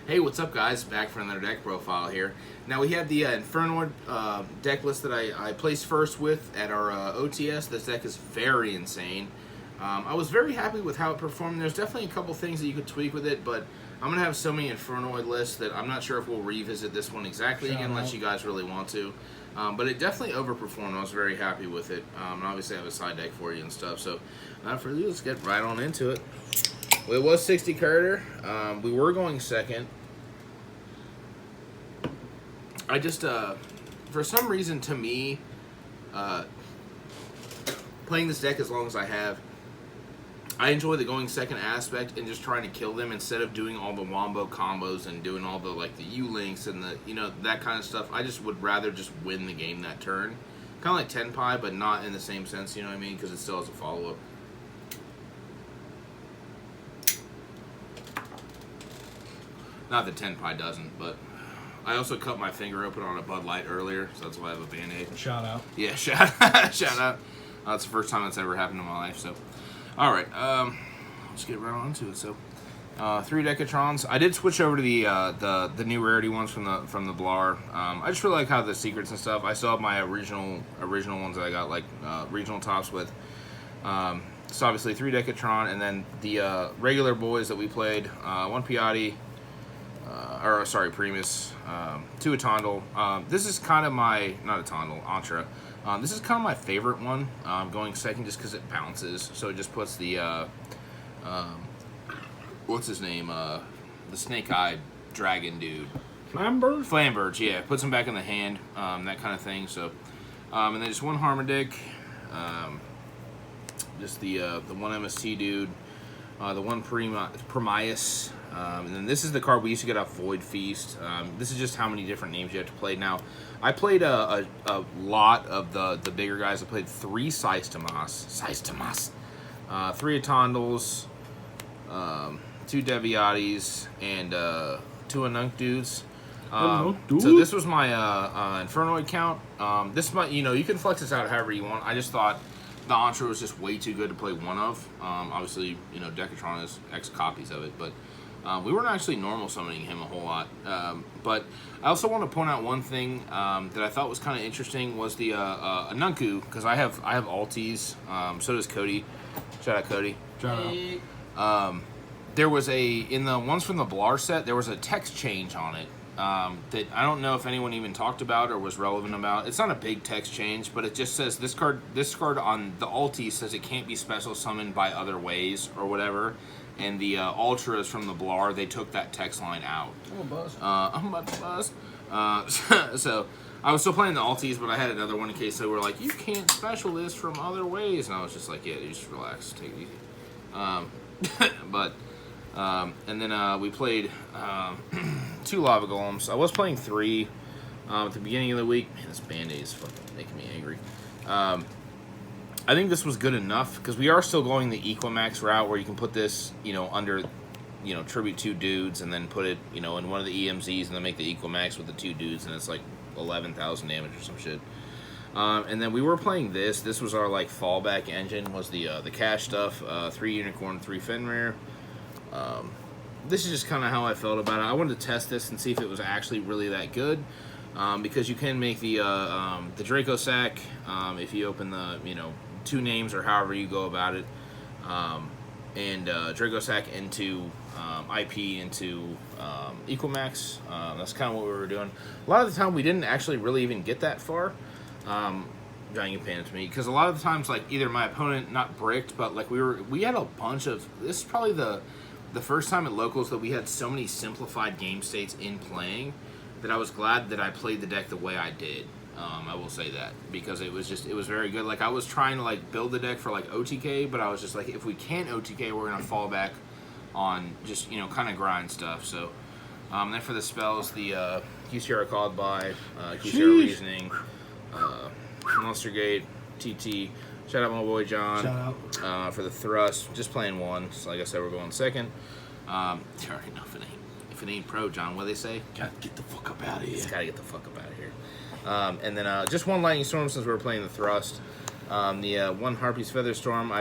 Hey, what's up, guys? Back for another deck profile here. Now we have the Infernoid deck list that I placed first with at our OTS. This deck is very insane. I was very happy with how it performed. There's definitely a couple things that you could tweak with it, but I'm going to have so many Infernoid lists that I'm not sure if we'll revisit this one exactly again unless you guys really want to. But it definitely overperformed. I was very happy with it. And obviously I have a side deck for you and stuff. So for you, let's get right on into it. Well, it was 60 Carter. We were going second. I just, for some reason, to me, playing this deck as long as I have, I enjoy the going second aspect and just trying to kill them instead of doing all the wombo combos and doing all the, like, the U-links and the, that kind of stuff. I just would rather just win the game that turn. Kind of like Tenpai, but not in the same sense, you know what I mean? Because it still has a follow-up. Not that Tenpai doesn't, but I also cut my finger open on a Bud Light earlier, so that's why I have a Band-Aid. Shout out. Yeah, shout out. That's the first time that's ever happened in my life, so. All right, let's get right on into it. So, 3 Decatrons. I did switch over to the new rarity ones from the Blar. I just really like how the secrets and stuff. I still have my original ones that I got, like, regional tops with. So obviously 3 Decatron, and then the regular boys that we played, 1 Piatti, Primus, 2 Atondal. This is kind of my, not Atondal, Antra. This is kind of my favorite one, going second just because it bounces. So it just puts the, what's his name? The snake-eyed dragon dude. Flambird? Flambird, yeah. Puts him back in the hand, that kind of thing. So, and then just 1 Harmadic, just the 1 MST dude, the 1 Primus. And then this is the card we used to get off Void Feast. This is just how many different names you have to play. Now, I played a lot of the bigger guys. I played 3 Saistamas, 3 Atondals, 2 Deviatis, and 2 Anunk dudes. So this was my Infernoid count. This might, you can flex this out however you want. I just thought the Antra was just way too good to play one of. Obviously, Decatron is X copies of it, but we weren't actually normal summoning him a whole lot. But I also want to point out one thing that I thought was kind of interesting was the Anunku, because I have alties. So does Cody. Shout out Cody. Shout out. There was in the ones from the Blar set, there was a text change on it that I don't know if anyone even talked about or was relevant about. It's not a big text change, but it just says this card on the alti says it can't be special summoned by other ways or whatever. And the Ultras from the Blar, they took that text line out. I'm about to buzz. So I was still playing the alties, but I had another one in case they were like, you can't special this from other ways. And I was just like, yeah, you just relax, take it easy. And then we played 2 Lava Golems. I was playing 3 at the beginning of the week. Man, this Band-Aid is fucking making me angry. I think this was good enough because we are still going the Equimax route where you can put this, under, tribute 2 dudes and then put it, in one of the EMZs and then make the Equimax with the 2 dudes and it's like 11,000 damage or some shit. And then we were playing this. This was our like fallback engine was the cash stuff. 3 Unicorn, 3 Fenrir. This is just kind of how I felt about it. I wanted to test this and see if it was actually really that good. Because you can make the Draco Sack if you open the 2 names or however you go about it, and Draco Sack into IP into Equimax. That's kind of what we were doing. A lot of the time we didn't actually really even get that far. Giant Pan to me because a lot of the times like either my opponent not bricked, but like we had a bunch of. This is probably the first time at locals that we had so many simplified game states in playing that I was glad that I played the deck the way I did. I will say that because it was very good. Like I was trying to like build the deck for like OTK, but I was just like, if we can't OTK, we're gonna fall back on just kind of grind stuff. So then for the spells, the QCR called by QCR Reasoning, Monster Gate, TT. Shout out my boy John. Shout out for the thrust. Just playing 1. So like I said, we're going second. You already know if it ain't pro, John, what do they say? Gotta get the fuck up out of here. Just gotta get the fuck up out of here. And then just 1 Lightning Storm since we were playing the thrust. The 1 Harpy's Feather Storm,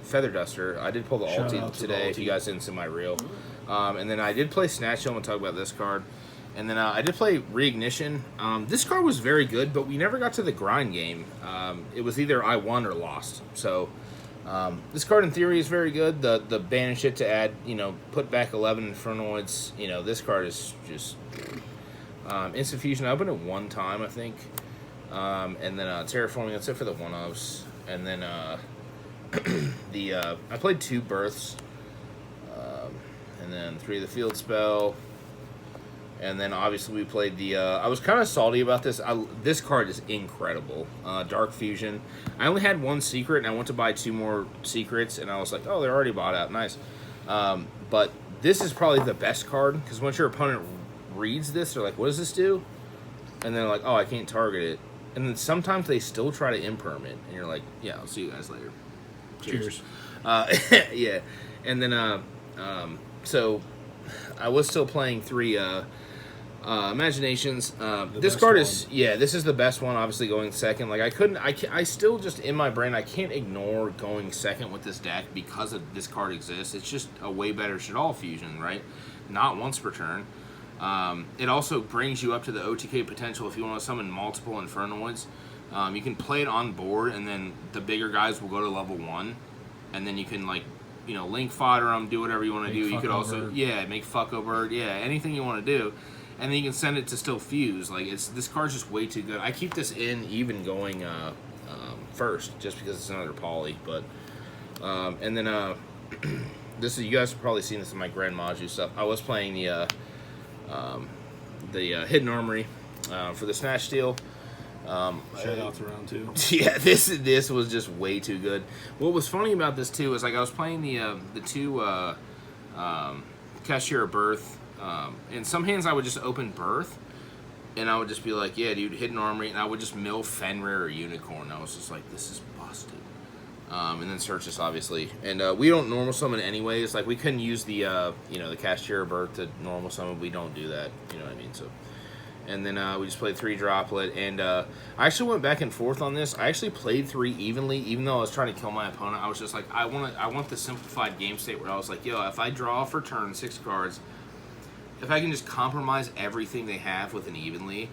Feather Duster. I did pull the ulti today if you guys didn't see my reel. And then I did play Snatch Hill. I'm going to talk about this card. And then I did play Reignition. This card was very good, but we never got to the grind game. It was either I won or lost. So this card in theory is very good. The banish it to add, put back 11 Infernoids. This card is just instant fusion. I opened it one time, I think. And then terraforming. That's it for the one-ofs. And then I played 2 births. And then 3 of the field spell. And then obviously we played the. I was kind of salty about this. This card is incredible. Dark Fusion. I only had 1 secret, and I went to buy 2 more secrets, and I was like, oh, they're already bought out. Nice. But this is probably the best card, because once your opponent reads this, they're like, what does this do? And they're like, oh, I can't target it. And then sometimes they still try to imperm it, and you're like, yeah, I'll see you guys later. Cheers. Yeah. And then, so I was still playing 3 Imaginations. This card is, this is the best one, obviously going second. Like, I still just, in my brain, I can't ignore going second with this deck because of this card exists. It's just a way better Shaddoll Fusion, right? Not once per turn. It also brings you up to the OTK potential if you want to summon multiple Infernoids. You can play it on board, and then the bigger guys will go to level 1, and then you can, like, link fodder them, do whatever you want to do. You could also, make Fucko Bird, anything you want to do. And then you can send it to still fuse. Like, this card's just way too good. I keep this in even going first, just because it's another poly. But and then this is, you guys have probably seen this in my Grand Maju stuff. I was playing the Hidden Armory for the Snatch Steal. Shout out to round 2. Yeah, this was just way too good. What was funny about this too is, like, I was playing the 2 Cashier Birth. In some hands, I would just open Birth, and I would just be like, yeah, dude, Hidden Armory, and I would just mill Fenrir or Unicorn. I was just like, this is busted. And then search this, obviously. And we don't normal summon anyways. Like, we couldn't use the, the Cashier Birth to normal summon. We don't do that, you know what I mean? So, and then we just played 3 Droplet, and I actually went back and forth on this. I actually played 3 evenly, even though I was trying to kill my opponent. I was just like, I want the simplified game state where I was like, yo, if I draw for turn 6 cards, if I can just compromise everything they have with an evenly,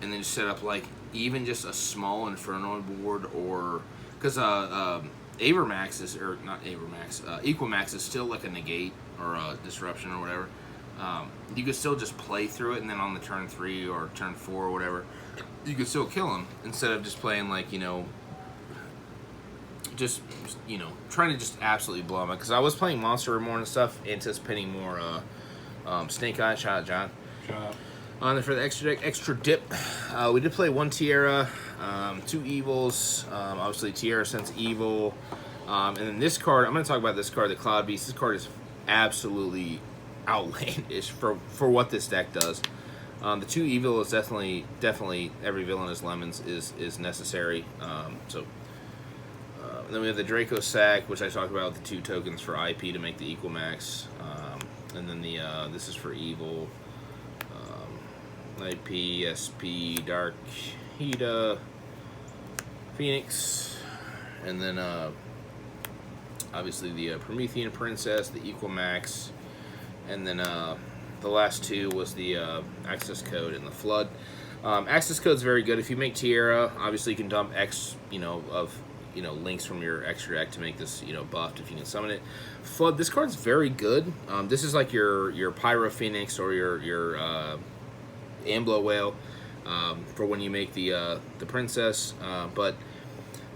and then just set up, like, even just a small Inferno board, or because Avermax is, or not Avermax, Equimax is still like a negate or a disruption or whatever. You could still just play through it, and then on the turn 3 or turn 4 or whatever, you could still kill him instead of just playing, like, just trying to just absolutely blow him up. Because I was playing Monster Reborn and stuff, anticipating more Snake Eye. Shout out, John. Shout out. On there for the extra dip, we did play 1 Tierra, 2 Evils. Obviously, Tierra sends Evil. And then this card, I'm going to talk about this card, the Cloud Beast. This card is absolutely outlandish for what this deck does. The 2 Evil is definitely every villain is lemons is necessary. Then we have the Draco Sack, which I talked about with the 2 tokens for IP to make the Equimax. And then this is for Evil. IP, SP, Dark Hida, Phoenix, and then obviously the Promethean Princess, the Equimax, and then the last 2 was the Access Code and the Flood. Access Code is very good. If you make Tierra, obviously you can dump X, of links from your extra deck to make this, buffed if you can summon it. Flood, this card's very good. This is like your Pyro Phoenix or your Amblo Whale for when you make the Princess. But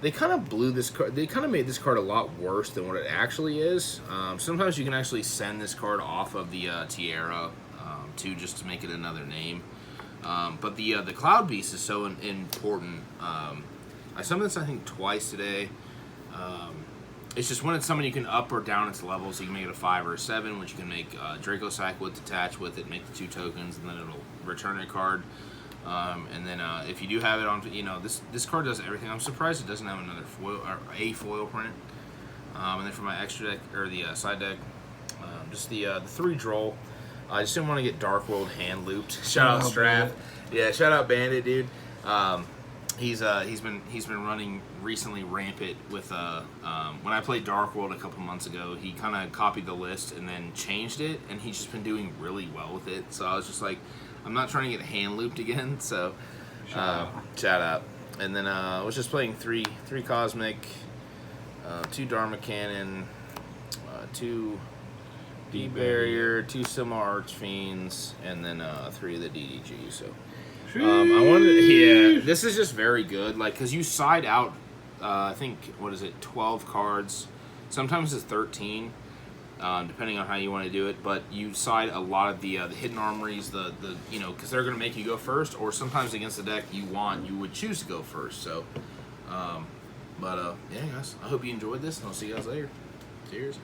they kind of blew this card. They kind of made this card a lot worse than what it actually is. Sometimes you can actually send this card off of the Tierra just to make it another name. But the Cloud Beast is so important. I summoned this, I think, twice today. It's just when it's summoned, you can up or down its level, so you can make it a 5 or a 7, which you can make Draco Sack with, detach with it, make the 2 tokens, and then it'll return a card. And then if you do have it on, this card does everything. I'm surprised it doesn't have another foil or a foil print. And then for my extra deck or the side deck, just the 3 Droll. I just didn't want to get Dark World hand looped. Shout out Strap. Yeah, shout out Bandit, dude. he's been running recently rampant with when I played Dark World a couple months ago, he kind of copied the list and then changed it, and he's just been doing really well with it. So I was just like, I'm not trying to get hand looped again. So shout out. And then I was just playing three Cosmic, 2 Dharma Cannon, 2 D Barrier, 2 Silmar Archfiends, and then 3 of the DDG. So I wanted, this is just very good. Like, cause you side out, I think, what is it, 12 cards. Sometimes it's 13, depending on how you want to do it. But you side a lot of the hidden armories, the because they're gonna make you go first, or sometimes against the deck you would choose to go first. So, yeah, guys, I hope you enjoyed this, and I'll see you guys later. Cheers.